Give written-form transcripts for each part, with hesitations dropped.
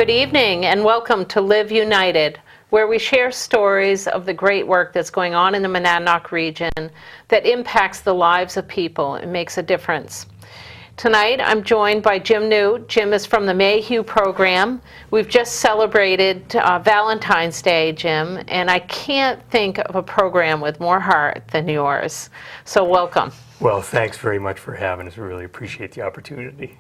Good evening and welcome to Live United, where we share stories of the great work that's going on in the Monadnock region that impacts the lives of people and makes a difference. Tonight I'm joined by Jim New. Jim is from the Mayhew program. We've just celebrated Valentine's Day, Jim, and I can't think of a program with more heart than yours. So welcome. Well, thanks very much for having us. We really appreciate the opportunity.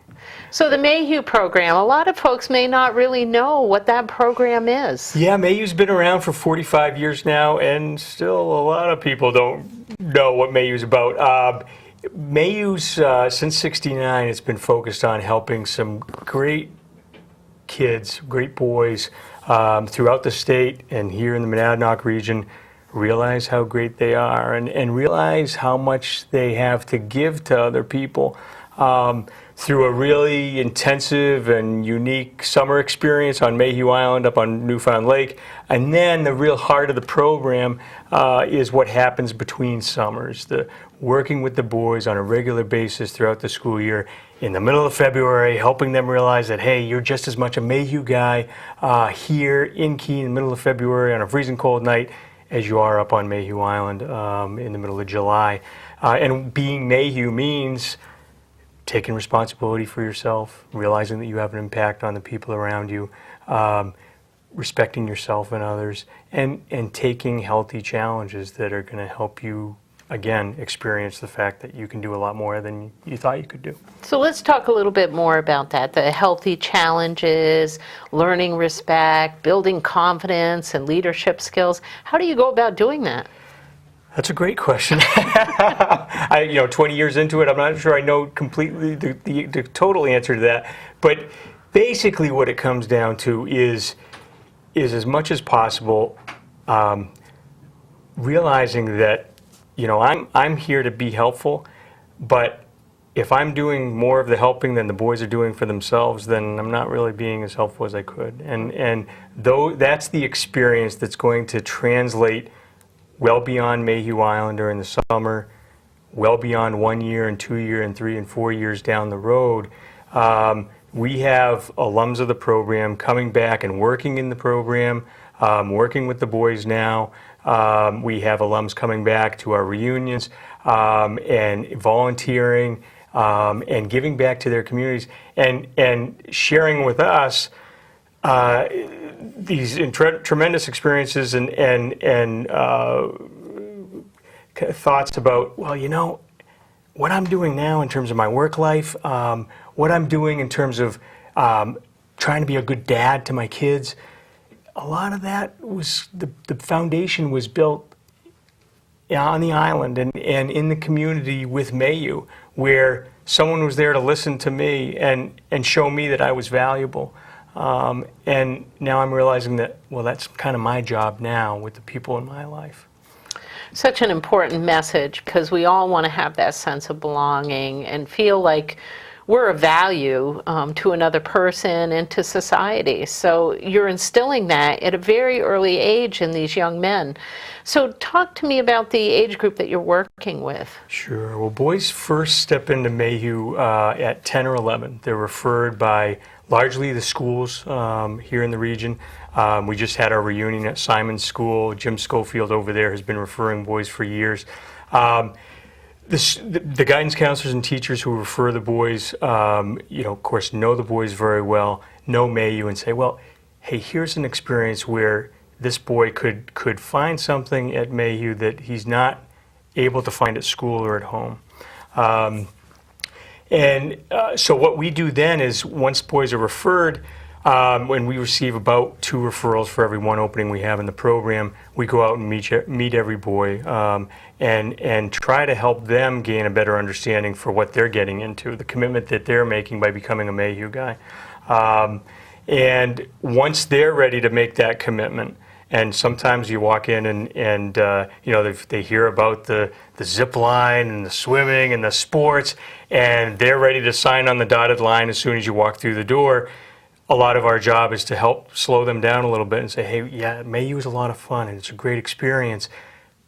So the Mayhew program, a lot of folks may not really know what that program is. Yeah, Mayyew's been around for 45 years now, and still a lot of people don't know what Mayyew's about. Mayyew's, since '69, it's been focused on helping some great kids, great boys throughout the state and here in the Monadnock region realize how great they are and realize how much they have to give to other people. Through a really intensive and unique summer experience on Mayhew Island up on Newfound Lake. And then the real heart of the program is what happens between summers, the working with the boys on a regular basis throughout the school year in the middle of February, helping them realize that, hey, you're just as much a Mayhew guy here in Key in the middle of February on a freezing cold night as you are up on Mayhew Island in the middle of July. And being Mayhew means taking responsibility for yourself, realizing that you have an impact on the people around you, respecting yourself and others, and taking healthy challenges that are going to help you, again, experience the fact that you can do a lot more than you thought you could do. So let's talk a little bit more about that, the healthy challenges, learning respect, building confidence and leadership skills. How do you go about doing that? That's a great question. 20 years into it, I'm not sure I know completely the total answer to that. But basically what it comes down to is as much as possible realizing that, I'm here to be helpful, but if I'm doing more of the helping than the boys are doing for themselves, then I'm not really being as helpful as I could. And though that's the experience that's going to translate well beyond Mayhew Island during the summer, well beyond 1 year and 2 year and 3 and 4 years down the road. We have alums of the program coming back and working in the program, working with the boys now. We have alums coming back to our reunions and volunteering and giving back to their communities and sharing with us these tremendous experiences and thoughts about, well, what I'm doing now in terms of my work life, what I'm doing in terms of trying to be a good dad to my kids. A lot of that was, the foundation was built on the island and in the community with Mayhew, where someone was there to listen to me and show me that I was valuable. And now I'm realizing that, well, that's kind of my job now with the people in my life. Such an important message, because we all want to have that sense of belonging and feel like we're of value to another person and to society. So you're instilling that at a very early age in these young men. So talk to me about the age group that you're working with. Sure. Well, boys first step into Mayhew at 10 or 11. They're referred by largely the schools here in the region. We just had our reunion at Simon's School. Jim Schofield over there has been referring boys for years. The guidance counselors and teachers who refer the boys, of course, know the boys very well, know Mayhew, and say, well, hey, here's an experience where this boy could find something at Mayhew that he's not able to find at school or at home. So what we do then is, once boys are referred, when we receive about 2 referrals for every 1 opening we have in the program, we go out and meet every boy and try to help them gain a better understanding for what they're getting into, the commitment that they're making by becoming a Mayhew guy. And once they're ready to make that commitment, and sometimes you walk in and they hear about the zip line and the swimming and the sports, and they're ready to sign on the dotted line as soon as you walk through the door. A lot of our job is to help slow them down a little bit and say, hey, yeah, Mayhew is a lot of fun and it's a great experience,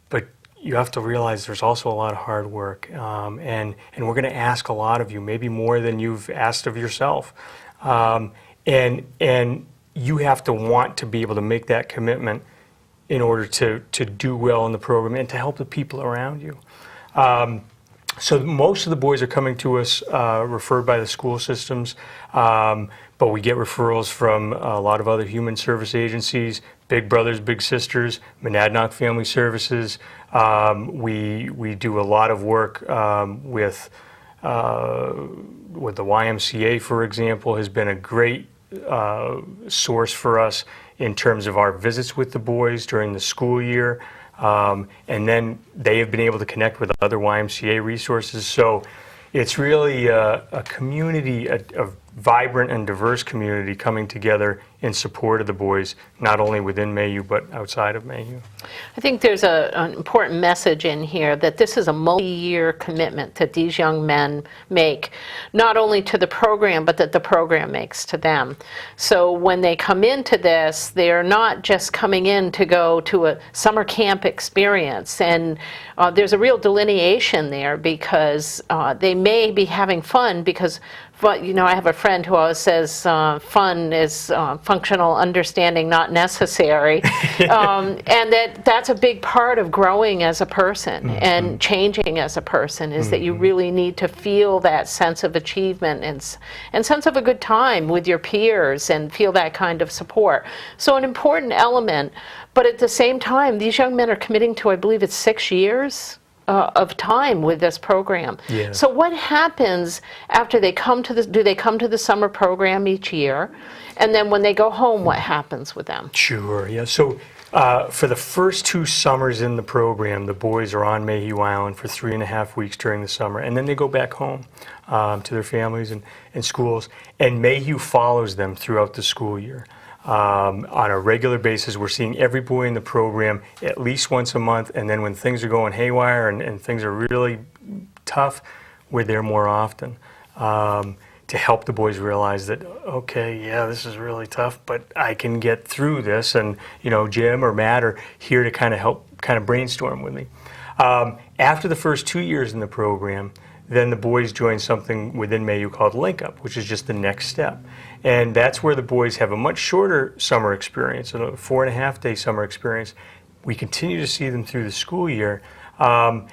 but you have to realize there's also a lot of hard work, and we're going to ask a lot of you, maybe more than you've asked of yourself. And you have to want to be able to make that commitment in order to do well in the program and to help the people around you. So most of the boys are coming to us referred by the school systems, but we get referrals from a lot of other human service agencies, Big Brothers Big Sisters, Monadnock Family Services. We do a lot of work with the YMCA, for example, has been a great source for us in terms of our visits with the boys during the school year. And then they have been able to connect with other YMCA resources. So it's really a community, a vibrant and diverse community coming together in support of the boys, not only within Mayhew, but outside of Mayhew. I think there's an important message in here that this is a multi-year commitment that these young men make, not only to the program, but that the program makes to them. So when they come into this, they're not just coming in to go to a summer camp experience. And there's a real delineation there because they may be having fun because, but, you know, I have a friend who always says fun is functional understanding, not necessary. And that's a big part of growing as a person and changing as a person is that you really need to feel that sense of achievement and sense of a good time with your peers and feel that kind of support. So an important element, but at the same time, these young men are committing to, I believe it's 6 years of time with this program. Yeah. So what happens after they come to do they come to the summer program each year? And then when they go home, what happens with them? Sure, yeah. So for the first 2 summers in the program, the boys are on Mayhew Island for 3.5 weeks during the summer, and then they go back home to their families and schools, and Mayhew follows them throughout the school year. On a regular basis, we're seeing every boy in the program at least once a month, and then when things are going haywire and things are really tough, we're there more often to help the boys realize that, okay, yeah, this is really tough, but I can get through this, and you know, Jim or Matt are here to kind of help, kind of brainstorm with me. After the first 2 years in the program, then the boys join something within Mayhew called Link Up, which is just the next step. And that's where the boys have a much shorter summer experience, a 4.5-day summer experience. We continue to see them through the school year, and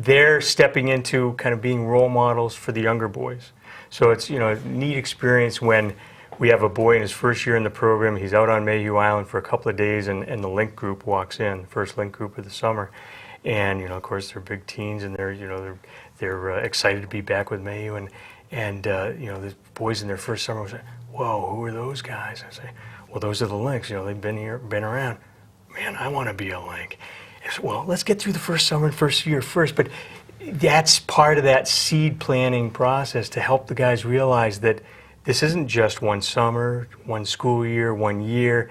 they're stepping into kind of being role models for the younger boys. So it's, you know, a neat experience when we have a boy in his first year in the program, he's out on Mayhew Island for a couple of days, and the Link group walks in, first Link group of the summer. And, you know, of course, they're big teens, and they're, you know, they're excited to be back with Mayhew, and you know, the boys in their first summer was like, whoa, who are those guys? I say, well, those are the Links. You know, they've been here, been around. Man, I want to be a Link. I said, well, let's get through the first summer and first year first. But that's part of that seed planting process to help the guys realize that this isn't just one summer, one school year, 1 year.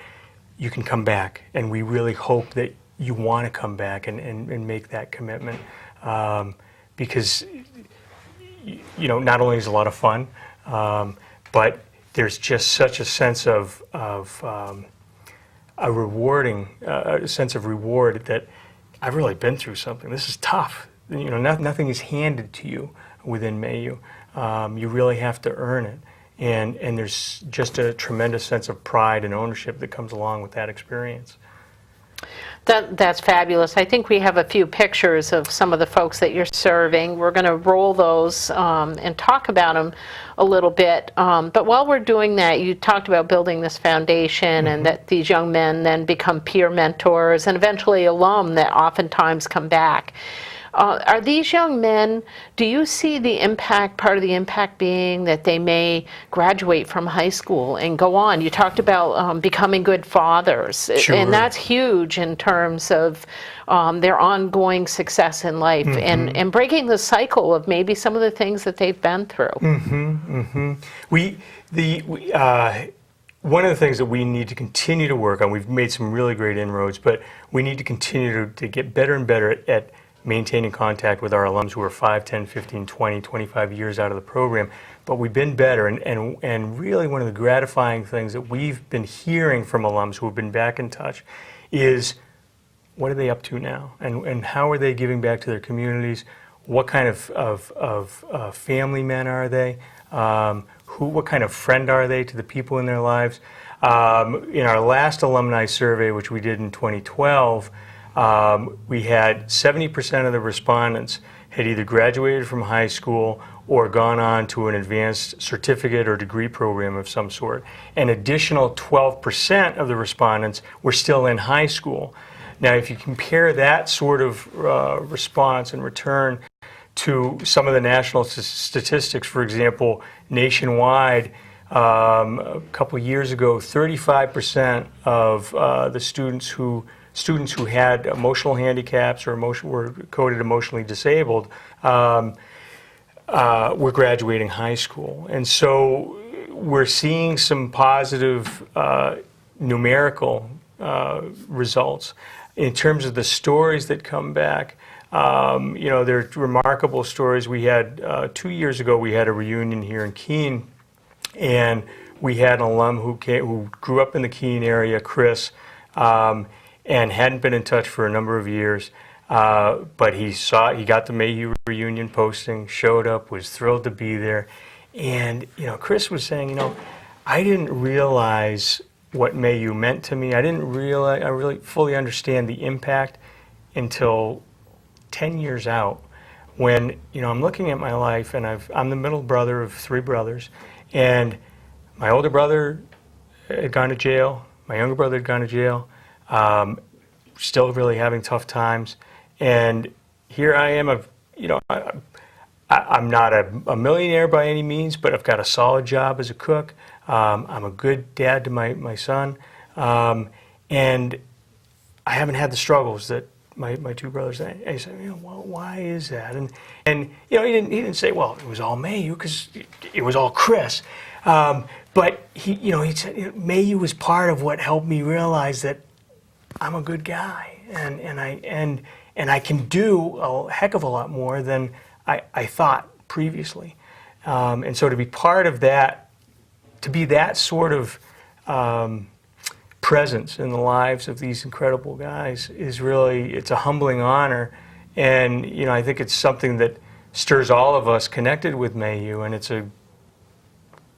You can come back, and we really hope that you want to come back and make that commitment because, you know, not only is it a lot of fun, but there's just such a sense of a rewarding sense of reward that I've really been through something. This is tough. You know, nothing is handed to you within Mayhew. You really have to earn it, and there's just a tremendous sense of pride and ownership that comes along with that experience. That's fabulous. I think we have a few pictures of some of the folks that you're serving. We're going to roll those and talk about them a little bit. But while we're doing that, you talked about building this foundation and that these young men then become peer mentors and eventually alum that oftentimes come back. Are these young men, do you see the impact, part of the impact being that they may graduate from high school and go on? You talked about becoming good fathers, Sure. and that's huge in terms of their ongoing success in life and breaking the cycle of maybe some of the things that they've been through. One of the things that we need to continue to work on, we've made some really great inroads, but we need to continue to get better and better at maintaining contact with our alums who are 5, 10, 15, 20, 25 years out of the program. But we've been better, and really one of the gratifying things that we've been hearing from alums who have been back in touch is, what are they up to now? And how are they giving back to their communities? What kind of family men are they? What kind of friend are they to the people in their lives? In our last alumni survey, which we did in 2012, we had 70% of the respondents had either graduated from high school or gone on to an advanced certificate or degree program of some sort. An additional 12% of the respondents were still in high school. Now, if you compare that sort of response and return to some of the national statistics, for example, nationwide, a couple of years ago, 35% of the students who had emotional handicaps or were coded emotionally disabled were graduating high school. And so we're seeing some positive numerical results. In terms of the stories that come back, they're remarkable stories. We had, 2 years ago, we had a reunion here in Keene, and we had an alum who grew up in the Keene area, Chris, and hadn't been in touch for a number of years. But he got the Mayhew reunion posting, showed up, was thrilled to be there. And, Chris was saying, I didn't realize what Mayhew meant to me. I really fully understand the impact until 10 years out when, I'm looking at my life and I'm the middle brother of 3 brothers, and my older brother had gone to jail, my younger brother had gone to jail, still really having tough times. And here I am, I'm not a millionaire by any means, but I've got a solid job as a cook. I'm a good dad to my son. And I haven't had the struggles that my 2 brothers. And he said, well, why is that? And he didn't say, well, it was all Mayhew because it was all Chris. But he said, Mayhew was part of what helped me realize that I'm a good guy, and I can do a heck of a lot more than I thought previously. And so to be part of that, to be that sort of presence in the lives of these incredible guys it's a humbling honor. And, I think it's something that stirs all of us connected with Mayhew, and it's a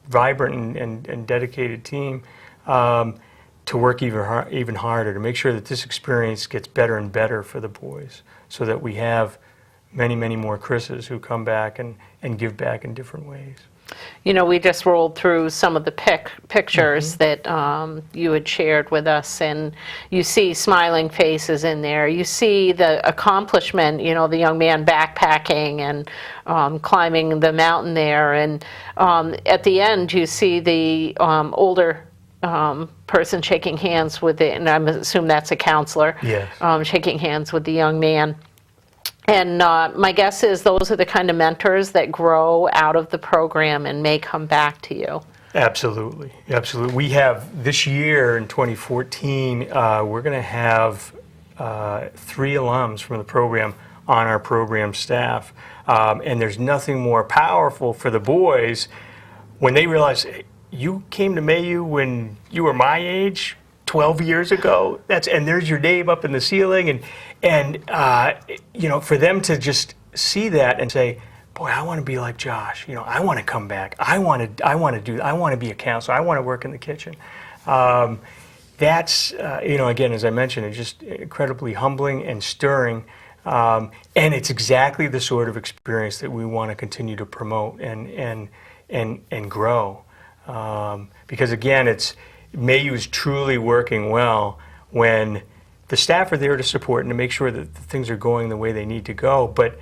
vibrant and dedicated team to work even harder to make sure that this experience gets better and better for the boys, so that we have many, many more Chris's who come back and give back in different ways. We just rolled through some of the pictures that you had shared with us, and you see smiling faces in there. You see the accomplishment, the young man backpacking and climbing the mountain there. And at the end, you see the older person shaking hands with and I assume that's a counselor, yes. Shaking hands with the young man. And my guess is those are the kind of mentors that grow out of the program and may come back to you. Absolutely, absolutely. We have, this year in 2014, we're going to have 3 alums from the program on our program staff. And there's nothing more powerful for the boys when they realize, hey, you came to Mayhew when you were my age, 12 years ago. And there's your name up in the ceiling, and for them to just see that and say, boy, I want to be like Josh. I want to come back. I want to be a counselor. I want to work in the kitchen. That's again, as I mentioned, it's just incredibly humbling and stirring. And it's exactly the sort of experience that we want to continue to promote and grow. Because again, Mayhew is truly working well when the staff are there to support and to make sure that things are going the way they need to go. But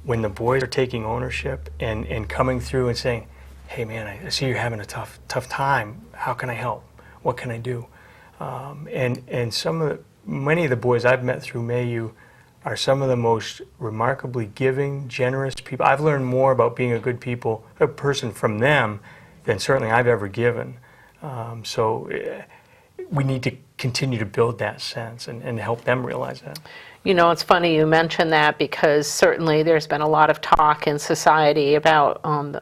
when the boys are taking ownership and coming through and saying, hey man, I see you're having a tough time. How can I help? What can I do? And many of the boys I've met through Mayhew are some of the most remarkably giving, generous people. I've learned more about being a good person from them than certainly I've ever given. So we need to continue to build that sense and help them realize that. It's funny you mention that, because certainly there's been a lot of talk in society about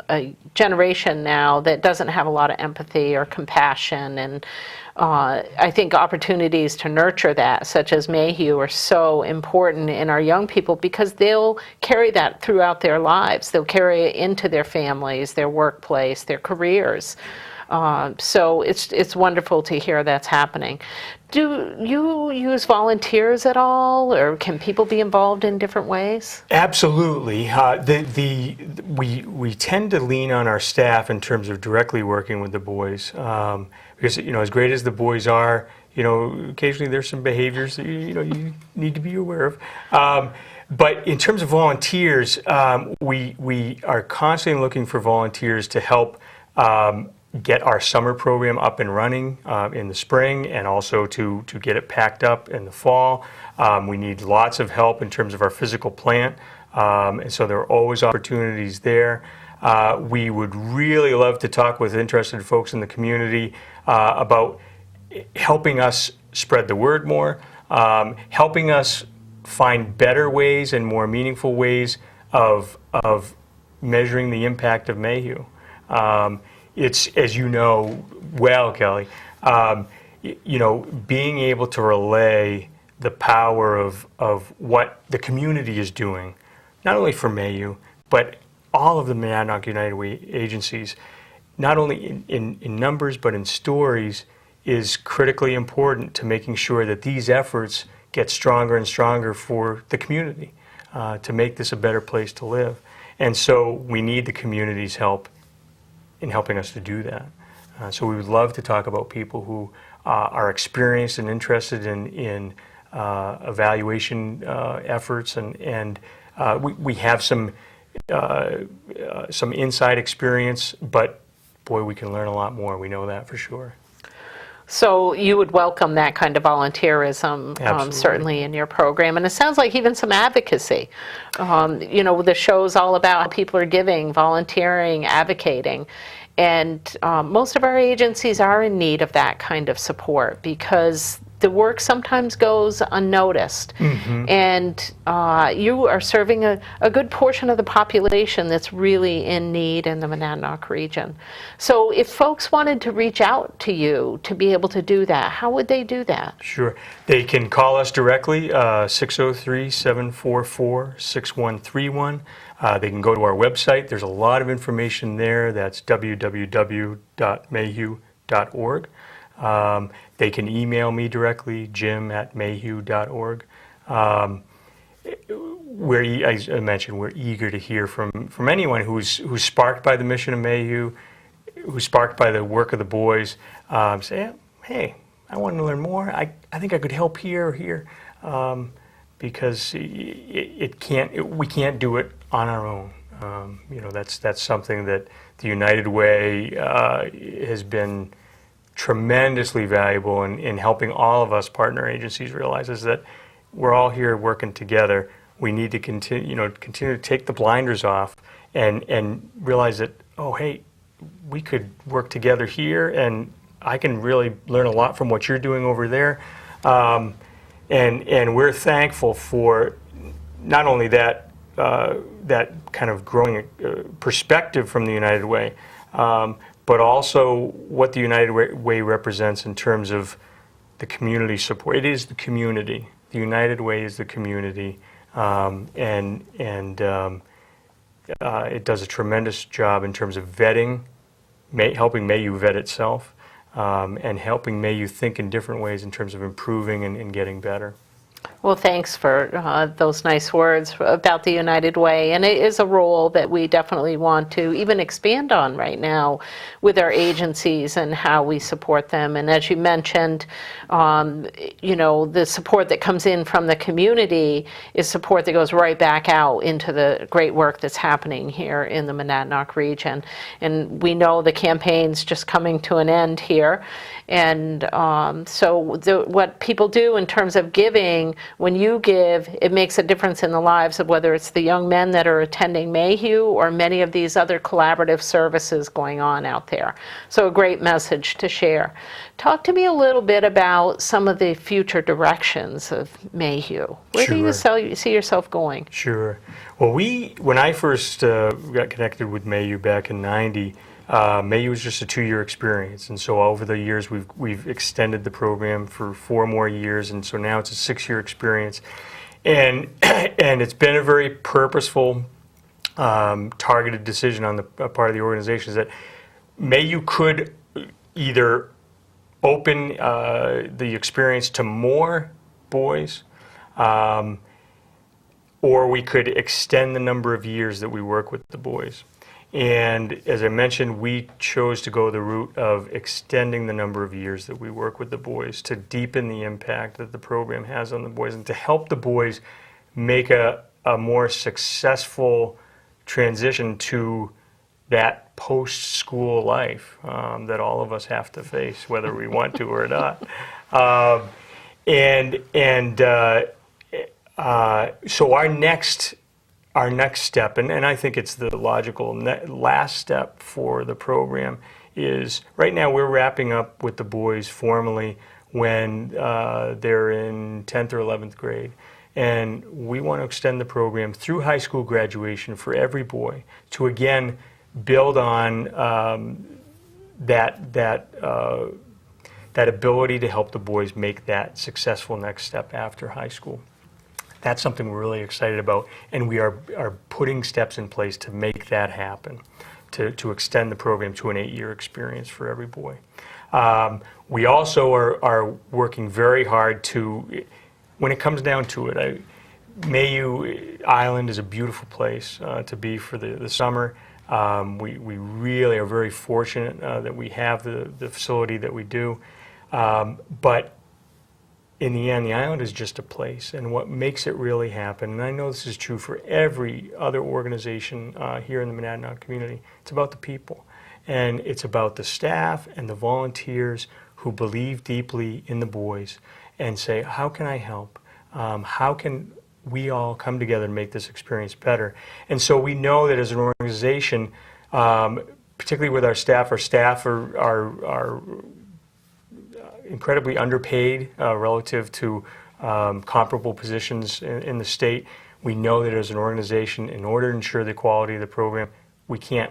a generation now that doesn't have a lot of empathy or compassion, and I think opportunities to nurture that, such as Mayhew, are so important in our young people, because they'll carry that throughout their lives. They'll carry it into their families, their workplace, their careers. So it's wonderful to hear that's happening. Do you use volunteers at all, or can people be involved in different ways? Absolutely. We tend to lean on our staff in terms of directly working with the boys, because as great as the boys are, occasionally there's some behaviors that you need to be aware of. But in terms of volunteers, we are constantly looking for volunteers to help get our summer program up and running in the spring, and also to get it packed up in the fall. We need lots of help in terms of our physical plant, and so there are always opportunities there. We would really love to talk with interested folks in the community about helping us spread the word more, helping us find better ways and more meaningful ways of measuring the impact of Mayhew. It's, as you know well, Kelly, being able to relay the power of what the community is doing, not only for Mayhew, but all of the Monadnock United Way agencies, not only in numbers but in stories, is critically important to making sure that these efforts get stronger and stronger for the community, to make this a better place to live. And so we need the community's help in helping us to do that. So we would love to talk about people who are experienced and interested in evaluation efforts, and we have some inside experience, but boy, we can learn a lot more. We know that for sure. So you would welcome that kind of volunteerism, certainly in your program. And it sounds like even some advocacy. The show's all about how people are giving, volunteering, advocating. And most of our agencies are in need of that kind of support, because the work sometimes goes unnoticed. Mm-hmm. And you are serving a good portion of the population that's really in need in the Monadnock region. So if folks wanted to reach out to you to be able to do that, how would they do that? Sure. They can call us directly, 603-744-6131. They can go to our website. There's a lot of information there. That's www.mayhew.org. They can email me directly, jim@mayhew.org. As I mentioned, we're eager to hear from anyone who's sparked by the mission of Mayhew, who's sparked by the work of the boys. Say, hey, I want to learn more. I think I could help here or here, because we can't do it on our own. That's something that the United Way has been tremendously valuable in helping all of us partner agencies realize, is that we're all here working together. We need to continue to take the blinders off and realize that, oh, hey, we could work together here, and I can really learn a lot from what you're doing over there. And we're thankful for not only that kind of growing perspective from the United Way, but also what the United Way represents in terms of the community support. It is the community. The United Way is the community, and it does a tremendous job in terms of vetting, helping Mayhew vet itself, and helping Mayhew think in different ways in terms of improving and getting better. Well, thanks for those nice words about the United Way. And it is a role that we definitely want to even expand on right now with our agencies and how we support them. And as you mentioned, the support that comes in from the community is support that goes right back out into the great work that's happening here in the Monadnock region. And we know the campaign's just coming to an end here. And so what people do in terms of giving, when you give, it makes a difference in the lives of whether it's the young men that are attending Mayhew or many of these other collaborative services going on out there. So a great message to share. Talk to me a little bit about some of the future directions of Mayhew. Where do you see yourself going? Sure. Well, when I first got connected with Mayhew back in '90, Mayhew was just a 2-year experience, and so over the years we've extended the program for 4 more years, and so now it's a 6-year experience, and it's been a very purposeful, targeted decision on the part of the organization, is that Mayhew could either open the experience to more boys, or we could extend the number of years that we work with the boys. And as I mentioned, we chose to go the route of extending the number of years that we work with the boys to deepen the impact that the program has on the boys and to help the boys make a more successful transition to that post-school life that all of us have to face, whether we want to or not. So our next step, and I think it's the logical last step for the program, is right now we're wrapping up with the boys formally when they're in 10th or 11th grade. And we want to extend the program through high school graduation for every boy to, again, build on that ability to help the boys make that successful next step after high school. That's something we're really excited about, and we are putting steps in place to make that happen, to extend the program to an 8-year experience for every boy. We also are working very hard to, when it comes down to it, Mayhew Island is a beautiful place to be for the summer. We really are very fortunate that we have the facility that we do, but in the end, the island is just a place, and what makes it really happen, and I know this is true for every other organization here in the Monadnock community, it's about the people. And it's about the staff and the volunteers who believe deeply in the boys and say, how can I help? How can we all come together and make this experience better? And so we know that as an organization, particularly with our staff are incredibly underpaid relative to comparable positions in the state. We know that as an organization, in order to ensure the quality of the program, we can't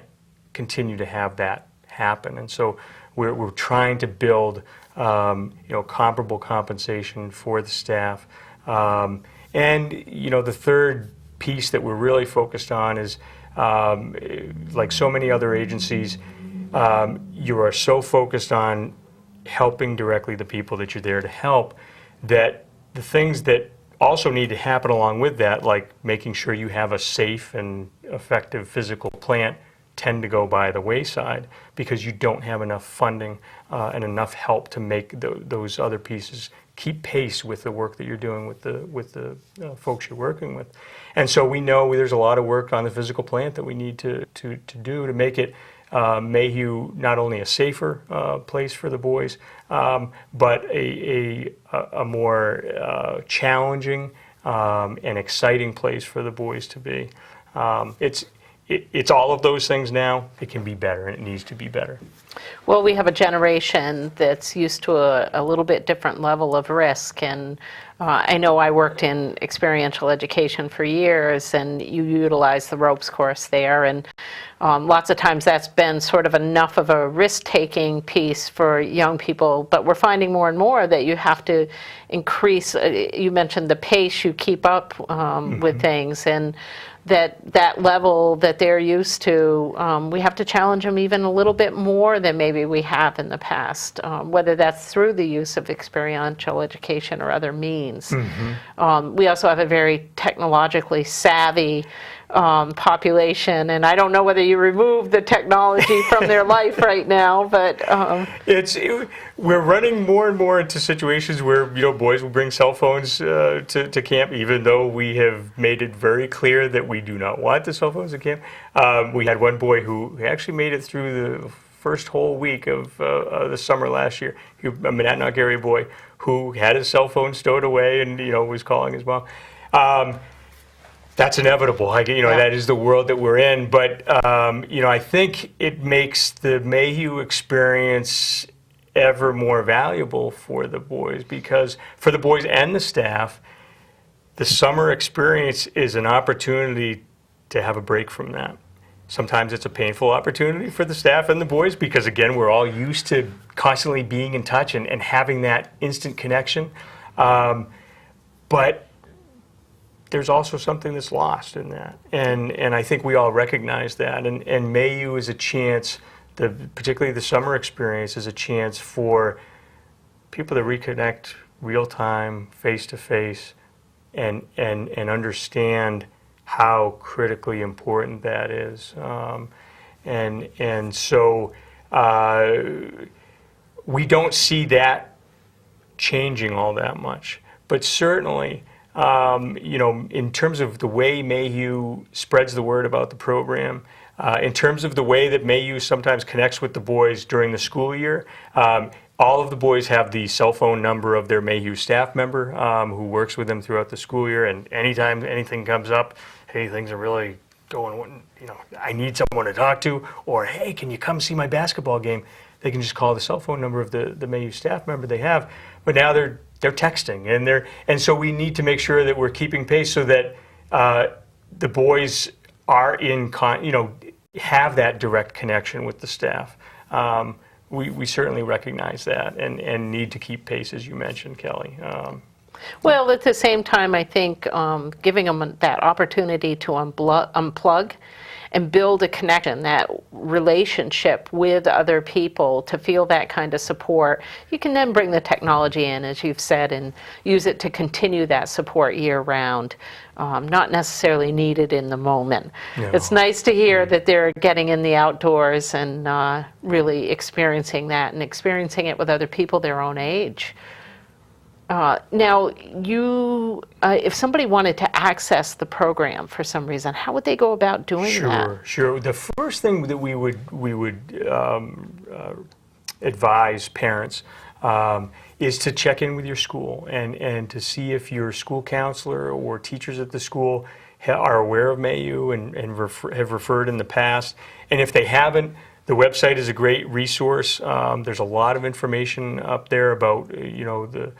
continue to have that happen. And so we're trying to build comparable compensation for the staff. And the third piece that we're really focused on is, like so many other agencies, you are so focused on helping directly the people that you're there to help, that the things that also need to happen along with that, like making sure you have a safe and effective physical plant, tend to go by the wayside because you don't have enough funding and enough help to make those other pieces keep pace with the work that you're doing with the folks you're working with. And so we know there's a lot of work on the physical plant that we need to do to make it Mayhew not only a safer place for the boys, but a more challenging and exciting place for the boys to be. It's all of those things now. It can be better, and it needs to be better. Well, we have a generation that's used to a little bit different level of risk, and I know I worked in experiential education for years, and you utilize the ropes course there, and lots of times that's been sort of enough of a risk-taking piece for young people, but we're finding more and more that you have to increase, you mentioned the pace you keep up with things, and that level that they're used to, we have to challenge them even a little bit more than maybe we have in the past, whether that's through the use of experiential education or other means. We also have a very technologically savvy population, and I don't know whether you remove the technology from their life right now, but we're running more and more into situations where boys will bring cell phones to camp, even though we have made it very clear that we do not want the cell phones at camp. We had one boy who actually made it through the first whole week of the summer last year. A Monadnock area boy who had his cell phone stowed away and was calling his mom. That's inevitable. That is the world that we're in. But I think it makes the Mayhew experience ever more valuable for the boys, because for the boys and the staff, the summer experience is an opportunity to have a break from that. Sometimes it's a painful opportunity for the staff and the boys because, again, we're all used to constantly being in touch and having that instant connection. But there's also something that's lost in that. And I think we all recognize that. And Mayhew is a chance particularly the summer experience is a chance for people to reconnect real time, face to face, and understand how critically important that is. And so we don't see that changing all that much. But certainly, in terms of the way Mayhew spreads the word about the program, in terms of the way that Mayhew sometimes connects with the boys during the school year, all of the boys have the cell phone number of their Mayhew staff member who works with them throughout the school year. And anytime anything comes up, hey, things are really going, I need someone to talk to, or hey, can you come see my basketball game? They can just call the cell phone number of the Mayhew staff member they have. But now they're texting, and so we need to make sure that we're keeping pace so that the boys are have that direct connection with the staff. We certainly recognize that and need to keep pace, as you mentioned, Kelly. Well, at the same time, I think giving them that opportunity to unplug and build a connection, that relationship with other people, to feel that kind of support. You can then bring the technology in, as you've said, and use it to continue that support year-round. Not necessarily needed in the moment. No. It's nice to hear that they're getting in the outdoors and really experiencing that and experiencing it with other people their own age. Now, if somebody wanted to access the program for some reason, how would they go about doing that? Sure. The first thing that we would advise parents is to check in with your school and to see if your school counselor or teachers at the school are aware of Mayhew and have referred in the past. And if they haven't, the website is a great resource. There's a lot of information up there about the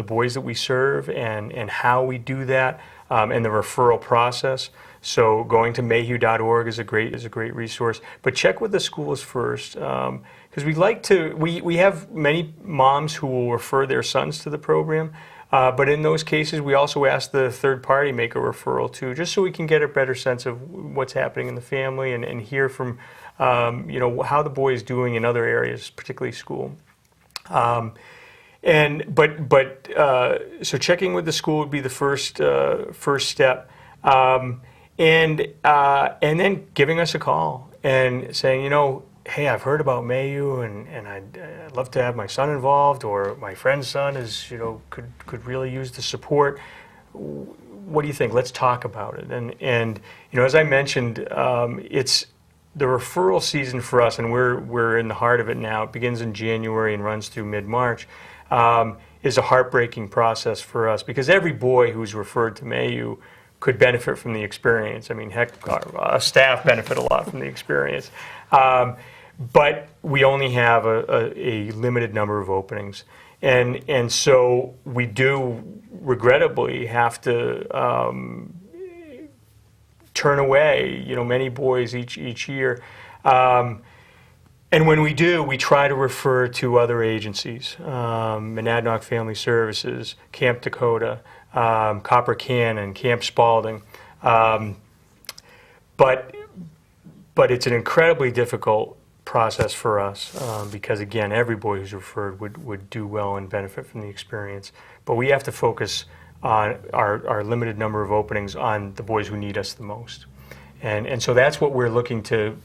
boys that we serve and how we do that, and the referral process. So going to mayhew.org is a great resource. But check with the schools first, because we have many moms who will refer their sons to the program. But in those cases, we also ask the third party make a referral too, just so we can get a better sense of what's happening in the family and hear from how the boy is doing in other areas, particularly school. So checking with the school would be the first step, and then giving us a call and saying, hey, I've heard about Mayhew and I'd love to have my son involved, or my friend's son could really use the support. What do you think? Let's talk about it. And as I mentioned, it's the referral season for us, and we're in the heart of it now. It begins in January and runs through mid-March. Is a heartbreaking process for us, because every boy who's referred to Mayhew could benefit from the experience. I mean, heck, our staff benefit a lot from the experience. But we only have a limited number of openings. And so we do regrettably have to turn away, many boys each year. And when we do, we try to refer to other agencies, Monadnock Family Services, Camp Dakota, Copper Cannon, Camp Spalding. But it's an incredibly difficult process for us because, again, every boy who's referred would do well and benefit from the experience. But we have to focus on our limited number of openings on the boys who need us the most. And so that's what we're looking to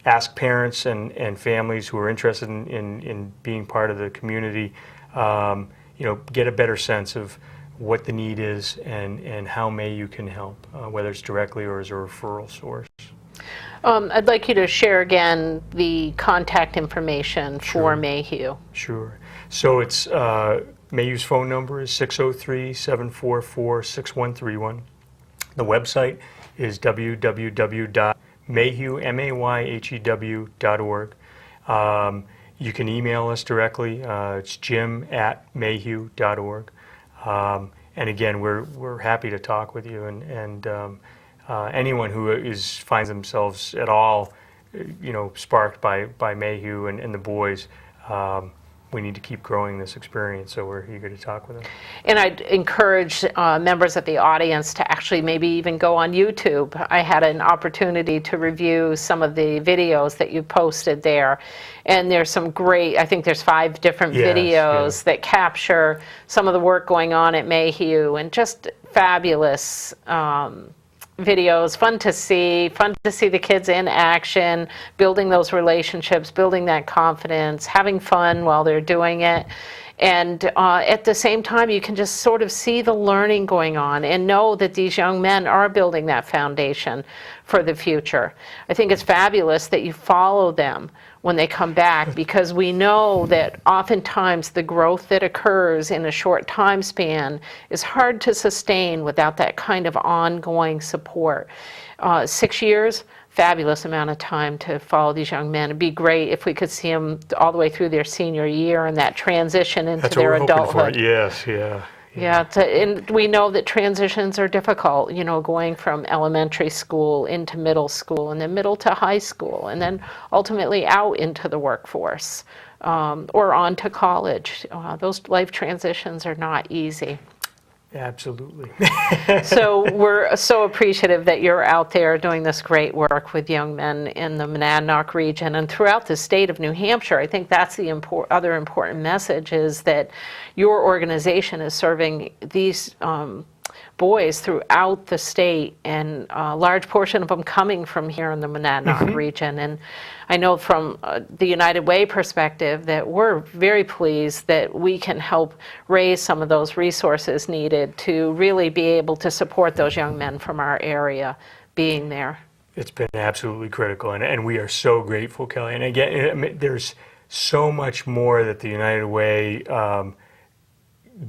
ask parents and families who are interested in being part of the community, get a better sense of what the need is and how Mayhew can help, whether it's directly or as a referral source. I'd like you to share again the contact information for Mayhew. Sure. So it's Mayhew's phone number is 603-744-6131. The website is www.mayhew.org. You can email us directly. It's jim@mayhew.org. And again, we're happy to talk with you. And anyone who finds themselves at all, sparked by Mayhew and the boys, we need to keep growing this experience, so we're eager to talk with them. And I'd encourage members of the audience to actually maybe even go on YouTube. I had an opportunity to review some of the videos that you posted there, and there's some great, I think there's 5 different videos that capture some of the work going on at Mayhew, and just fabulous videos, fun to see the kids in action, building those relationships, building that confidence, having fun while they're doing it. And at the same time, you can just sort of see the learning going on and know that these young men are building that foundation for the future. I think it's fabulous that you follow them when they come back, because we know that oftentimes the growth that occurs in a short time span is hard to sustain without that kind of ongoing support. 6 years, fabulous amount of time to follow these young men. It'd be great if we could see them all the way through their senior year and that transition into their adulthood. Yes, yeah. Yeah, and we know that transitions are difficult, you know, going from elementary school into middle school, and then middle to high school, and then ultimately out into the workforce, or on to college. Those life transitions are not easy. Absolutely. So we're so appreciative that you're out there doing this great work with young men in the Monadnock region and throughout the state of New Hampshire. I think that's the other important message, is that your organization is serving these boys throughout the state, and a large portion of them coming from here in the Monadnock region. And I know from the United Way perspective that we're very pleased that we can help raise some of those resources needed to really be able to support those young men from our area being there. It's been absolutely critical, and we are so grateful, Kelly. And again, I mean, there's so much more that the United Way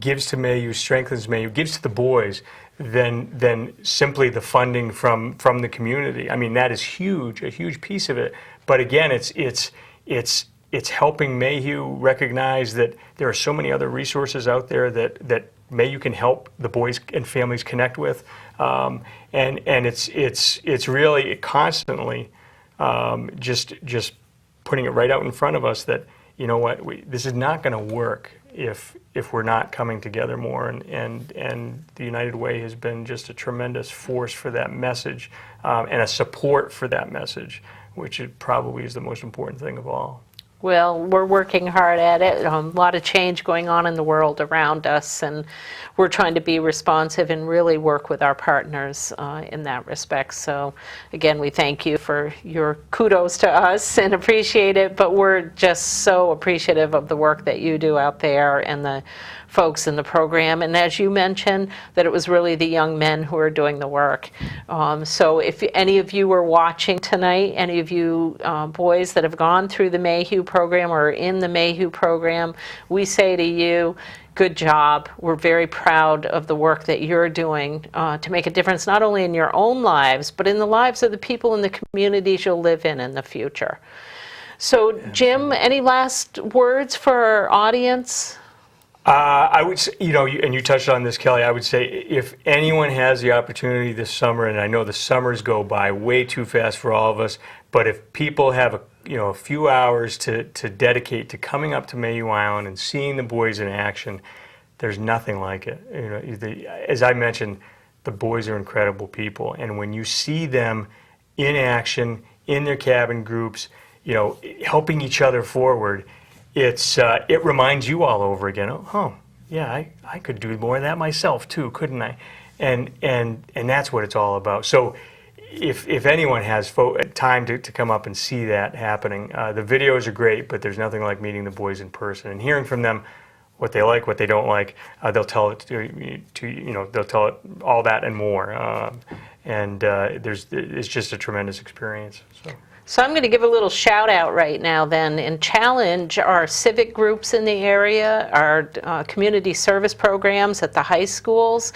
gives to Mayhew, strengthens Mayhew, gives to the boys than simply the funding from the community. I mean, that is huge, a huge piece of it. But again, it's helping Mayhew recognize that there are so many other resources out there that Mayhew can help the boys and families connect with, and it's really constantly just putting it right out in front of us that, you know what, this is not going to work if we're not coming together more, and the United Way has been just a tremendous force for that message, and a support for that message, which it probably is the most important thing of all. Well, we're working hard at it. A lot of change going on in the world around us, and we're trying to be responsive and really work with our partners in that respect. So again, we thank you for your kudos to us and appreciate it, but we're just so appreciative of the work that you do out there and the folks in the program. And as you mentioned, that it was really the young men who are doing the work. So if any of you were watching tonight, any of you boys that have gone through the Mayhew program or are in the Mayhew program, we say to you, good job. We're very proud of the work that you're doing to make a difference not only in your own lives, but in the lives of the people in the communities you'll live in the future. So Jim, any last words for our audience? I would say, you know, and you touched on this, Kelly, I would say if anyone has the opportunity this summer, and I know the summers go by way too fast for all of us, but if people have a few hours to dedicate to coming up to Mayhew Island and seeing the boys in action, there's nothing like it. You know, as I mentioned, the boys are incredible people, and when you see them in action, in their cabin groups, you know, helping each other forward, it reminds you all over again. Oh, yeah, I could do more of that myself too, couldn't I? And that's what it's all about. So if anyone has time to come up and see that happening, the videos are great, but there's nothing like meeting the boys in person and hearing from them what they like, what they don't like. They'll tell it they'll tell it all that and more. It's just a tremendous experience. So I'm going to give a little shout out right now then and challenge our civic groups in the area, our community service programs at the high schools,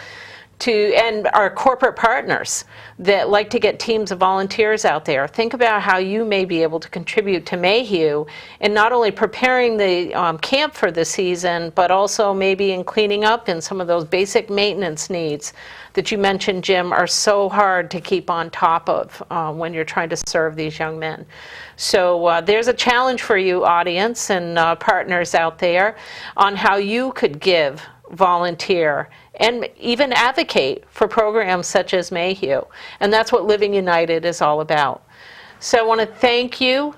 and our corporate partners that like to get teams of volunteers out there. Think about how you may be able to contribute to Mayhew in not only preparing the camp for the season, but also maybe in cleaning up and some of those basic maintenance needs that you mentioned, Jim, are so hard to keep on top of when you're trying to serve these young men. So there's a challenge for you, audience and partners out there, on how you could give, volunteer, and even advocate for programs such as Mayhew. And that's what Living United is all about. So I want to thank you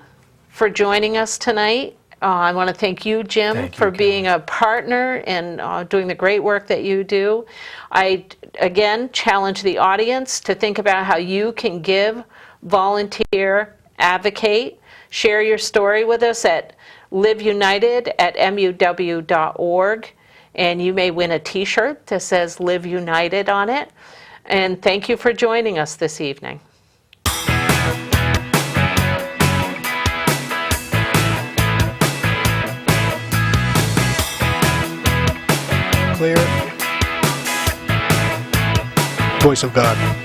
for joining us tonight. I want to thank you, Jim, for being a partner and doing the great work that you do. I, again, challenge the audience to think about how you can give, volunteer, advocate, share your story with us at liveunited@muw.org. And you may win a t-shirt that says Live United on it. And thank you for joining us this evening. Clear. Voice of God.